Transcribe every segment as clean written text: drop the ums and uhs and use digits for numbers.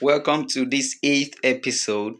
Welcome to this eighth episode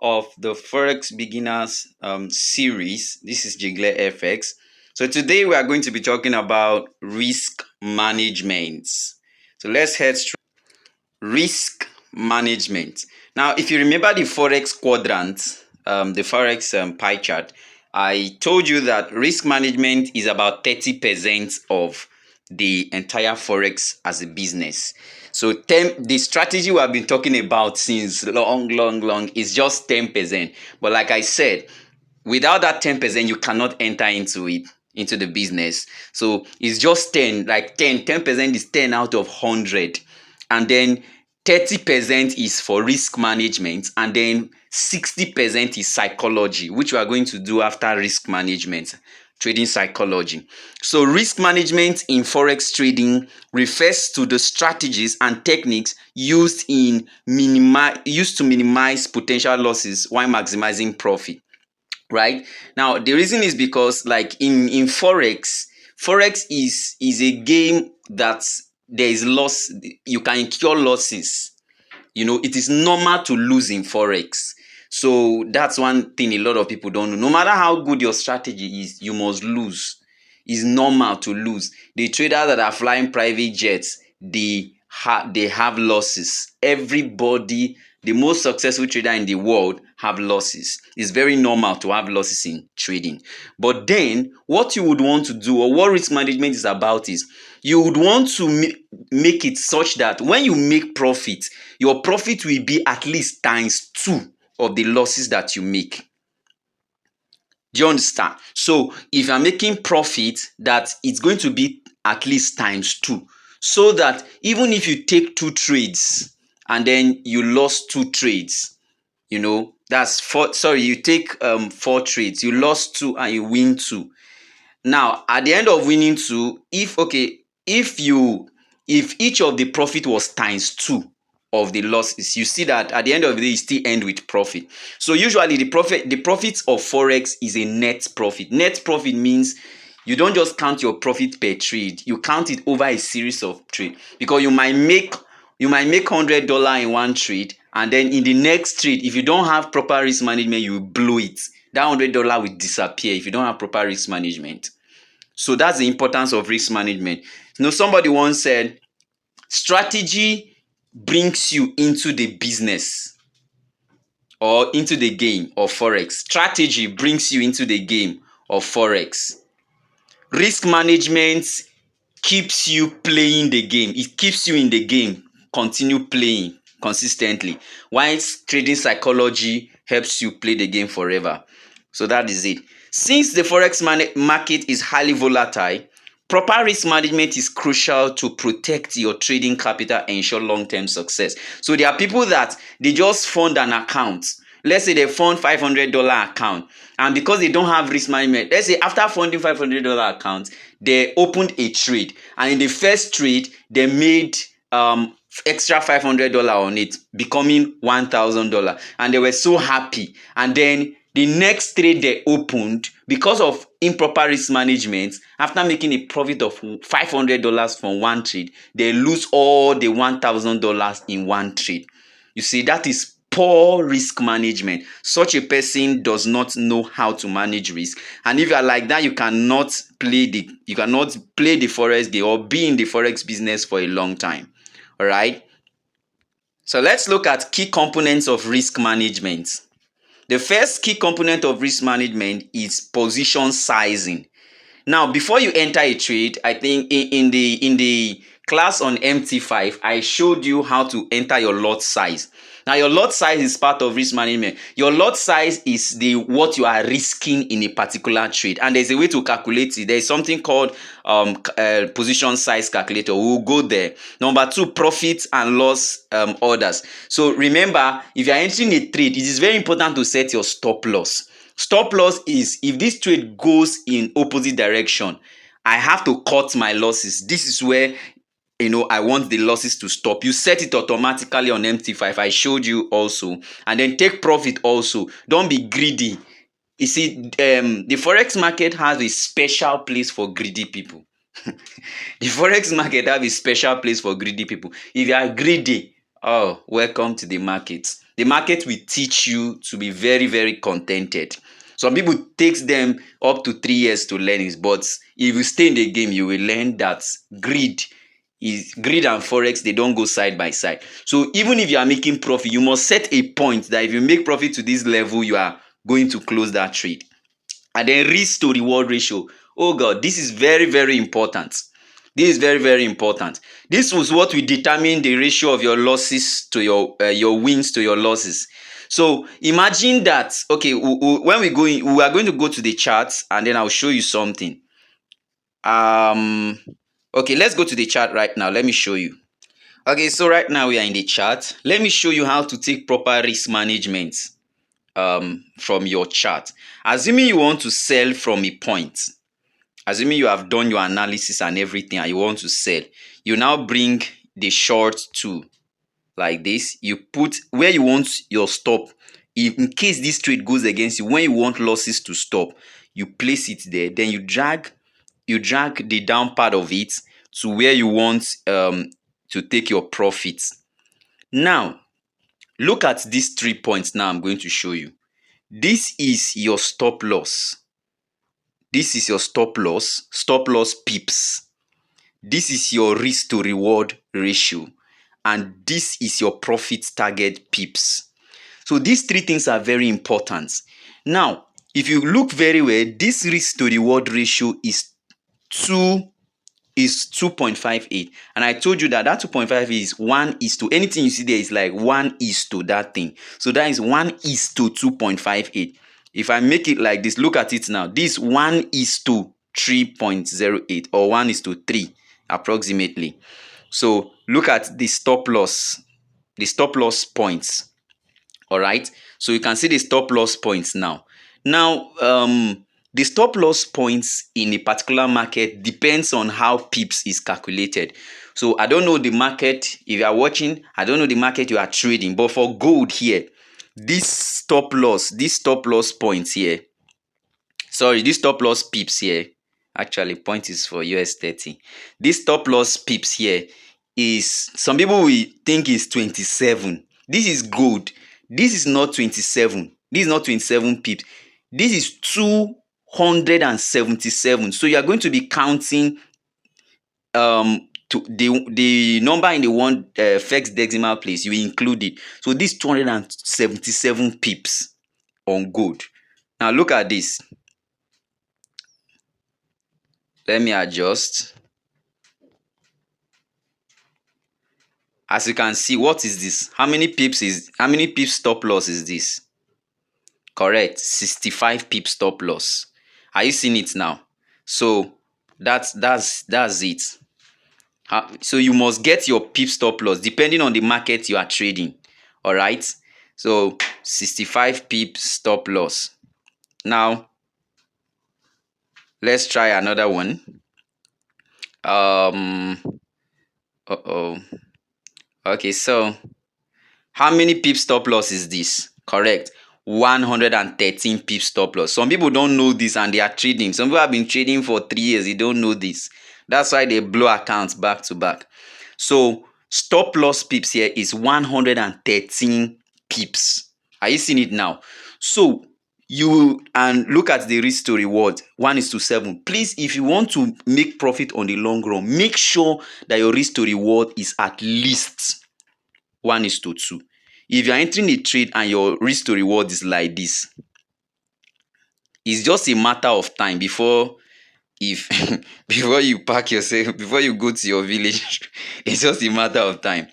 of the FOREX Beginners series. This is Jigle FX. So today we are going to be talking about risk management. So let's head straight. Risk management. Now, if you remember the Forex quadrant, the Forex pie chart, I told you that risk management is about 30% of the entire Forex as a business. So the strategy we have been talking about since long is just 10%. But like I said, without that 10%, you cannot enter into the business. So it's just 10, like 10% is 10 out of 100. And then 30% is for risk management, and then 60% is psychology, which we are going to do after risk management, trading psychology. So risk management in forex trading refers to the strategies and techniques used to minimize potential losses while maximizing profit. Right now, the reason is because, like in forex is a game that there is loss. You can incur losses. It is normal to lose in forex. So that's one thing a lot of people don't know. No matter how good your strategy is, you must lose. It's normal to lose. The traders that are flying private jets, they have losses. Everybody, the most successful trader in the world, have losses. It's very normal to have losses in trading. But then what you would want to do, or what risk management is about, is you would want to make it such that when you make profit, your profit will be at least times 2 of the losses that you make. Do you understand? So if you're making profit, that it's going to be at least times 2, so that even if you take 2 trades and then you lost 2 trades, that's 4. Sorry, you take 4 trades, you lost 2 and you win 2. Now at the end of winning 2, if each of the profit was times 2 of the losses, you see that at the end of the day you still end with profit. So usually the profits of forex is a net profit. Net profit means you don't just count your profit per trade, you count it over a series of trades, because you might make $100 in one trade, and then in the next trade, if you don't have proper risk management, you will blow it. That $100 will disappear if you don't have proper risk management. So that's the importance of risk management. Somebody once said, strategy brings you into the business or into the game of forex. Strategy brings you into the game of forex. Risk management keeps you playing the game. It keeps you in the game. Continue playing consistently. Whilst trading psychology helps you play the game forever. So that is it. Since the forex market is highly volatile, proper risk management is crucial to protect your trading capital and ensure long-term success. So there are people that they just fund an account. Let's say they fund $500 account, and because they don't have risk management, let's say after funding $500 account, they opened a trade, and in the first trade they made extra $500 on it, becoming $1,000, and they were so happy. And then the next trade they opened, because of improper risk management, after making a profit of $500 from one trade, they lose all the $1,000 in one trade. You see, that is poor risk management. Such a person does not know how to manage risk, and if you are like that, you cannot play the forex game or be in the forex business for a long time. All right, so let's look at key components of risk management. The first key component of risk management is position sizing. Now, before you enter a trade, I think in the class on MT5, I showed you how to enter your lot size. Now, your lot size is part of risk management. Your lot size is what you are risking in a particular trade, and there's a way to calculate it. There's something called position size calculator. We'll go there. Number 2, profit and loss orders. So remember, if you are entering a trade, it is very important to set your stop loss. Stop loss is if this trade goes in opposite direction, I have to cut my losses. This is where I want the losses to stop. You set it automatically on MT5. I showed you also. And then take profit also. Don't be greedy. You see, the forex market has a special place for greedy people. The forex market has a special place for greedy people. If you are greedy, Oh, welcome to the market. The market will teach you to be very, very contented. Some people takes them up to 3 years to learn it, but if you stay in the game, you will learn that greed and forex, they don't go side by side. So even if you are making profit, you must set a point that if you make profit to this level, you are going to close that trade. And then risk to reward ratio. Oh God, this is very, very important. This is very, very important. This was what will determine the ratio of your losses to your wins to your losses. So imagine that, okay, when we are going to go to the charts, and then I'll show you something. Okay, let's go to the chart right now. Let me show you. Okay, so right now we are in the chart. Let me show you how to take proper risk management from your chart. Assuming you want to sell from a point, assuming you have done your analysis and everything and you want to sell, you now bring the short to like this. You put where you want your stop. In case this trade goes against you, when you want losses to stop, you place it there. Then you drag the down part of it to where you want to take your profits. Now, look at these 3 points now I'm going to show you. This is your stop loss. This is your stop loss pips. This is your risk to reward ratio. And this is your profit target pips. So these 3 things are very important. Now, if you look very well, this risk to reward ratio is 2.58, and I told you that 2.5 is 1 is to anything you see there is like 1 is to that thing. So that is 1 is to 2.58. If I make it like this, look at it now. This 1 is to 3.08 or 1 is to 3 approximately. So look at the stop loss points. All right. So you can see the stop loss points now. Now, the stop loss points in a particular market depends on how pips is calculated. So I don't know the market, if you are watching, I don't know the market you are trading, but for gold here, this stop loss points here, sorry, this stop loss pips here, actually point is for US 30. This stop loss pips here is, some people will think is 27. This is gold. This is not 27. This is not 27 pips. This is 277. So you are going to be counting to the number in the one fixed decimal place. You include it. So this 277 pips on gold. Now look at this. Let me adjust. As you can see, what is this? How many pips stop loss is this? Correct, 65 pips stop loss. Are you seeing it now? So that's it. So you must get your pip stop loss depending on the market you are trading. All right. So 65 pip stop loss. Now let's try another one. Okay, so how many pip stop loss is this? Correct, 113 pip stop loss. Some people don't know this and they are trading. Some people have been trading for 3 years. They don't know this. That's why they blow accounts back to back. So stop loss pips here is 113 pips. Are you seeing it now? So you and look at the risk to reward 1:7. Please, if you want to make profit on the long run, make sure that your risk to reward is at least 1:2. If you are entering a trade and your risk to reward is like this, it's just a matter of time before before you pack yourself, before you go to your village. It's just a matter of time.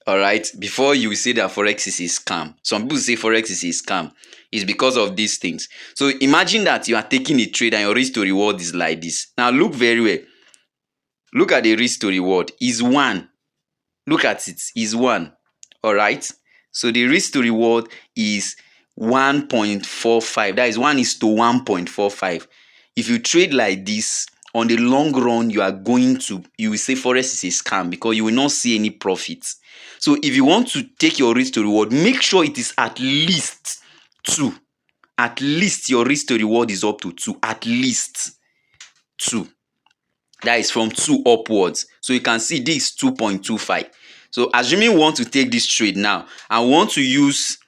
All right, before you say that forex is a scam. Some people say forex is a scam. It's because of these things. So imagine that you are taking a trade and your risk to reward is like this. Now look very well. Look at the risk to reward is 1. Look at it, is 1. All right. So the risk to reward is 1.45. That is 1:1.45. If you trade like this, on the long run, you will say forex is a scam because you will not see any profits. So if you want to take your risk to reward, make sure it is at least 2. At least your risk to reward is up to 2. At least 2. That is from 2 upwards. So you can see this 2.25. So assuming we want to take this trade now and we want to use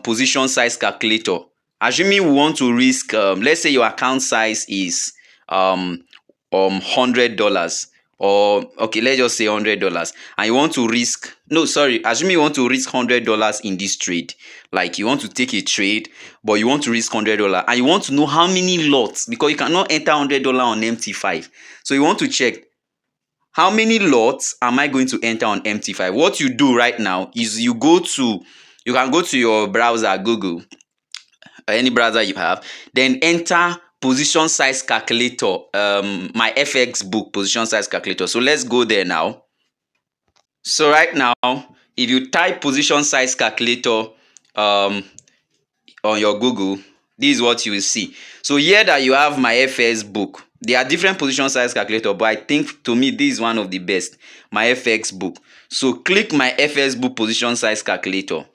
position size calculator, assuming we want to risk, let's say your account size is $100, or okay, let's just say $100, and you want to risk, no, sorry, assuming you want to risk $100 in this trade, like you want to take a trade but you want to risk $100 and you want to know how many lots, because you cannot enter $100 on MT5. So you want to check how many lots am I going to enter on MT5. What you do right now is you can go to your browser, Google, or any browser you have, then enter position size calculator, my FX book position size calculator. So let's go there now. So right now, if you type position size calculator on your Google, this is what you will see. So here that you have my FX book. There are different position size calculator, but I think to me this is one of the best, my FX book. So click my FX book position size calculator,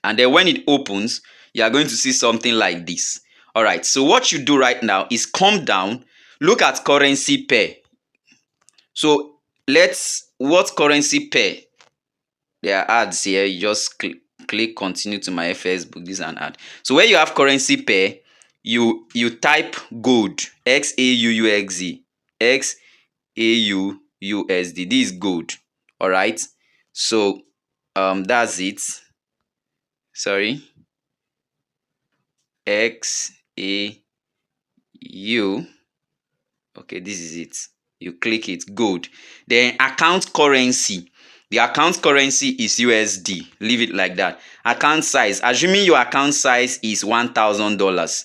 and then when it opens, you are going to see something like this. All right, so what you do right now is come down, look at currency pair. So what currency pair? There are ads here. You just click continue to my FX book. This is an ad. So where you have currency pair, you type gold, XAUUXD, XAUUSD. This is gold. All right, so that's it. Sorry, XAU. Okay, this is it. You click it, gold. Then account currency. The account currency is USD. Leave it like that. Account size. Assuming your account size is $1,000.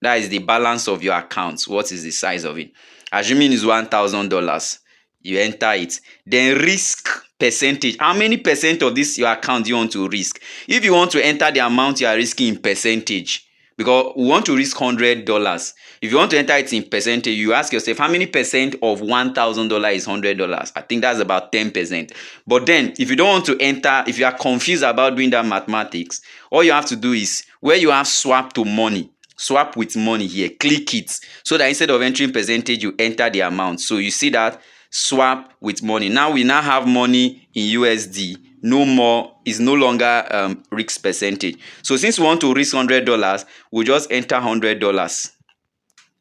That is the balance of your account. What is the size of it? Assuming it's $1,000. You enter it. Then risk percentage. How many percent of this your account you want to risk? If you want to enter the amount you are risking in percentage, because we want to risk $100. If you want to enter it in percentage, you ask yourself, how many percent of $1,000 is $100? I think that's about 10%. But then, if you don't want to enter, if you are confused about doing that mathematics, all you have to do is, where you have swap to money, swap with money here, click it, so that instead of entering percentage, you enter the amount. So you see that, swap with money. Now we now have money in USD. No more, is no longer risk percentage. So since we want to risk $100, we'll just enter $100.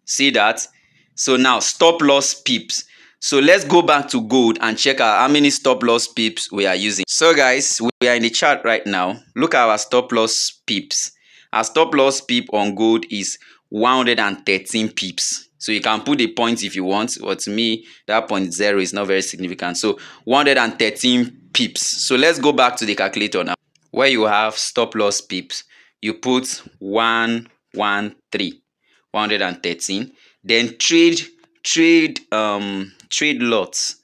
See that? So now stop loss pips. So let's go back to gold and check out how many stop loss pips we are using. So guys, we are in the chart right now. Look at our stop loss pips. Our stop loss pip on gold is 113 pips. So you can put a point if you want, but to me, that 0.0 is not very significant. So 113 pips. So let's go back to the calculator now. Where you have stop loss pips, you put 113, 113. Then trade lots.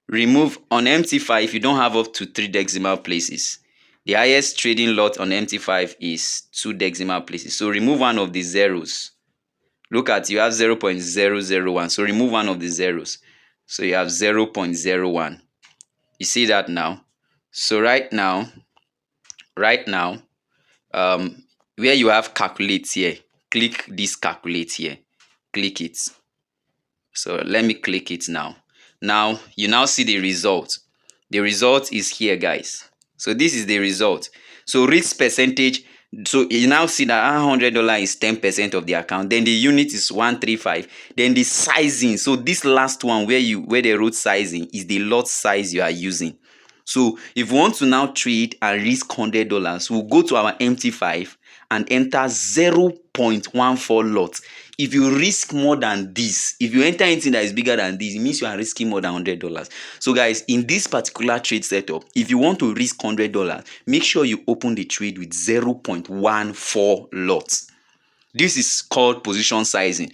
Remove on MT5 if you don't have up to 3 decimal places. The highest trading lot on MT5 is 2 decimal places. So remove one of the zeros. Look at, you have 0.001. So remove one of the zeros. So you have 0.01. You see that now? So right now, where you have calculate here, click this calculate here. Click it. So let me click it now. Now you now see the result. The result is here, guys. So this is the result. So risk percentage. So you now see that $100 is 10% of the account. Then the unit is 135. Then the sizing. So this last one where they wrote sizing is the lot size you are using. So if we want to now trade and risk $100, we'll go to our MT5 and enter 0.14 lots. If you risk more than this, if you enter anything that is bigger than this, it means you are risking more than $100. So guys, in this particular trade setup, if you want to risk $100, make sure you open the trade with 0.14 lots. This is called position sizing.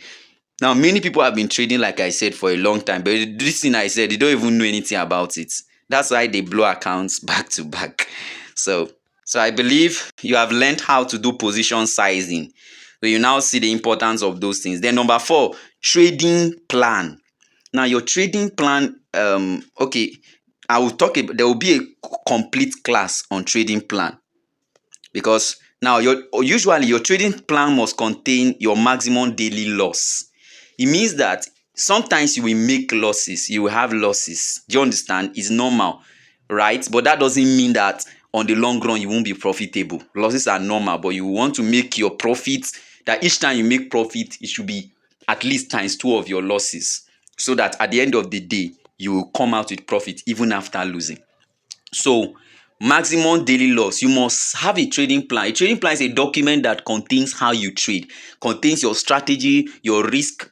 Now, many people have been trading, like I said, for a long time, but this thing I said, they don't even know anything about it. That's why they blow accounts back to back. So I believe you have learned how to do position sizing. So you now see the importance of those things. Then number 4, trading plan. Now your trading plan, okay, I will talk about, there will be a complete class on trading plan, because now usually your trading plan must contain your maximum daily loss. It means that sometimes you will make losses, you will have losses. Do you understand? It's normal, right? But that doesn't mean that on the long run you won't be profitable. Losses are normal, but you want to make your profits, that each time you make profit it should be at least times 2 of your losses, so that at the end of the day you will come out with profit even after losing. So maximum daily loss, you must have a trading plan. A trading plan is a document that contains how you trade, contains your strategy, your risk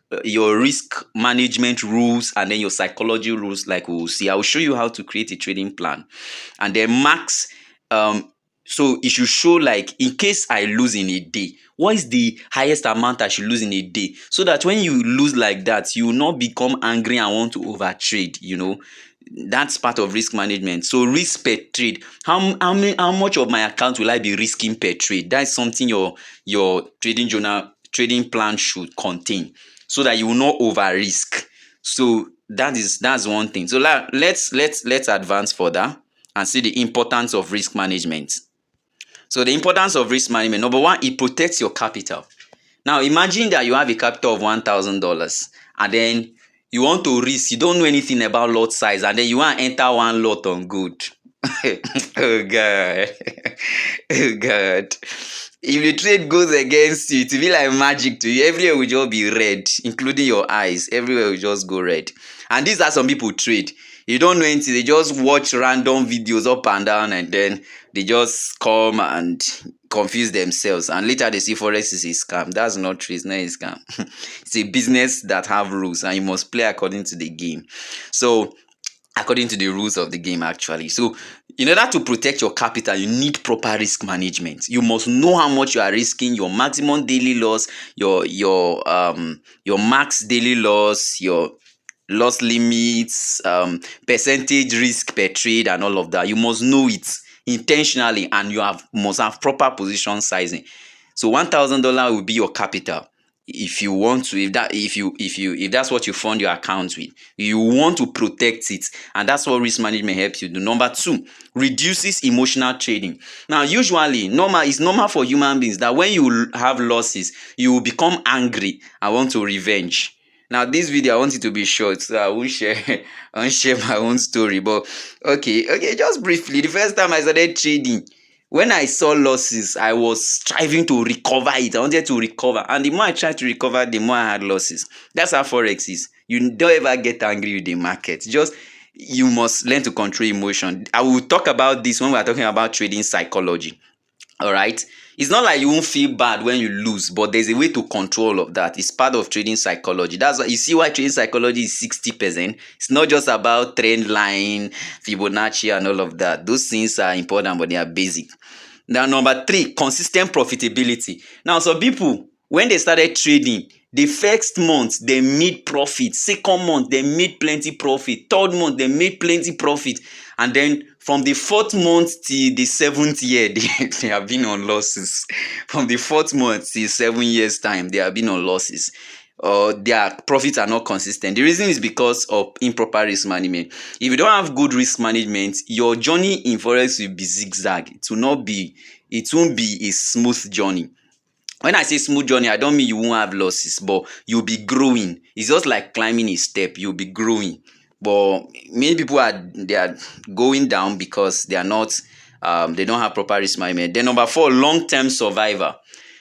management rules, and then your psychology rules, like we will see. I will show you how to create a trading plan. And then max, so it should show, like, in case I lose in a day, what is the highest amount I should lose in a day, so that when you lose like that, you will not become angry and want to over trade. That's part of risk management. So risk per trade, how much of my account will I be risking per trade? That's something your trading plan should contain, so that you will not over risk. So that's one thing. So let's advance further and see the importance of risk management. So the importance of risk management: number one, it protects your capital. Now imagine that you have a capital of $1,000, and then you want to risk, you don't know anything about lot size, and then you want to enter one lot on good. Oh God. Oh God. If the trade goes against you, it will be like magic to you. Everywhere will just be red, including your eyes. Everywhere will just go red. And these are some people trade. You don't know anything. They just watch random videos up and down, and then they just come and confuse themselves. And later they see Forex is a scam. That's not true. It's not a scam. It's a business that have rules, and you must play according to the game. So according to the rules of the game, actually. So in order to protect your capital, you need proper risk management. You must know how much you are risking, your maximum daily loss, your max daily loss, your loss limits, percentage risk per trade, and all of that. You must know it intentionally, and must have proper position sizing. So $1,000 will be your capital. If you want to, if that's what you fund your account with, you want to protect it, and that's what risk management helps you do. Number two, reduces emotional trading. Now usually it's normal for human beings that when you have losses, you will become angry and want to revenge. Now this video I want it to be short, so I won't share my own story. But okay, just briefly, the first time I started trading, when I saw losses, I was striving to recover it. I wanted to recover. And the more I tried to recover, the more I had losses. That's how Forex is. You don't ever get angry with the market. You must learn to control emotion. I will talk about this when we're talking about trading psychology. All right. It's not like you won't feel bad when you lose, but there's a way to control all of that. It's part of trading psychology. That's why you see why trading psychology is 60%. It's not just about trend line, Fibonacci, and all of that. Those things are important, but they are basic. Now, number three, consistent profitability. Now, some people, when they started trading, the first month they made profit, second month they made plenty profit, third month they made plenty profit, and then from the fourth month till the 7th year they have been on losses. From the fourth month till 7 years time they have been on losses. Their profits are not consistent. The reason is because of improper risk management. If you don't have good risk management, your journey in Forex will be zigzag. It won't be a smooth journey. When I say smooth journey, I don't mean you won't have losses, but you'll be growing. It's just like climbing a step. You'll be growing. But many people are going down because they don't have proper risk management. Then number four, long-term survivor.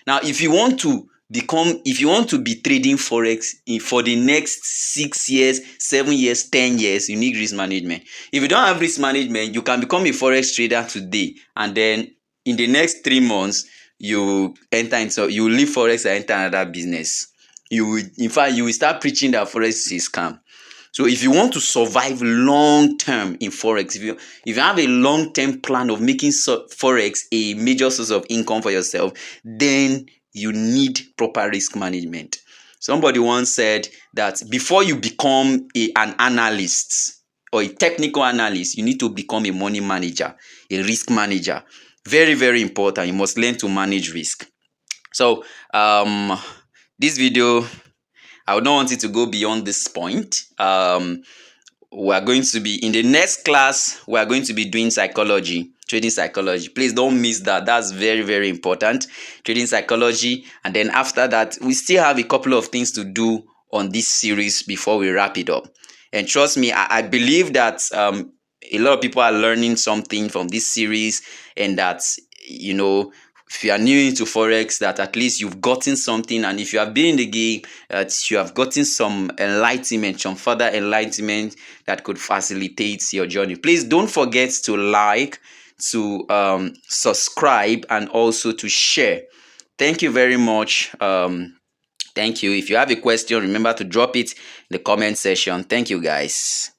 Now, if you want to be trading Forex for the next 6 years, 7 years, 10 years, you need risk management. If you don't have risk management, you can become a Forex trader today, and then in the next 3 months, you leave Forex and enter another business. You will start preaching that Forex is scam. So if you want to survive long term in Forex, if you have a long term plan of making Forex a major source of income for yourself, then you need proper risk management. Somebody once said that before you become an analyst or a technical analyst, you need to become a money manager, a risk manager. Very, very important. You must learn to manage risk. So this video, I would not want it to go beyond this point. We are going to be in the next class. We are going to be doing psychology, trading psychology. Please don't miss that. That's very, very important. Trading psychology, and then after that, we still have a couple of things to do on this series before we wrap it up. And trust me, I believe that a lot of people are learning something from this series, and that, you know, if you are new into forex, that at least you've gotten something, and if you have been in the game, that you have gotten some enlightenment, some further enlightenment that could facilitate your journey. Please don't forget to like, to subscribe, and also to share. Thank you very much. Thank you. If you have a question, remember to drop it in the comment section. Thank you, guys.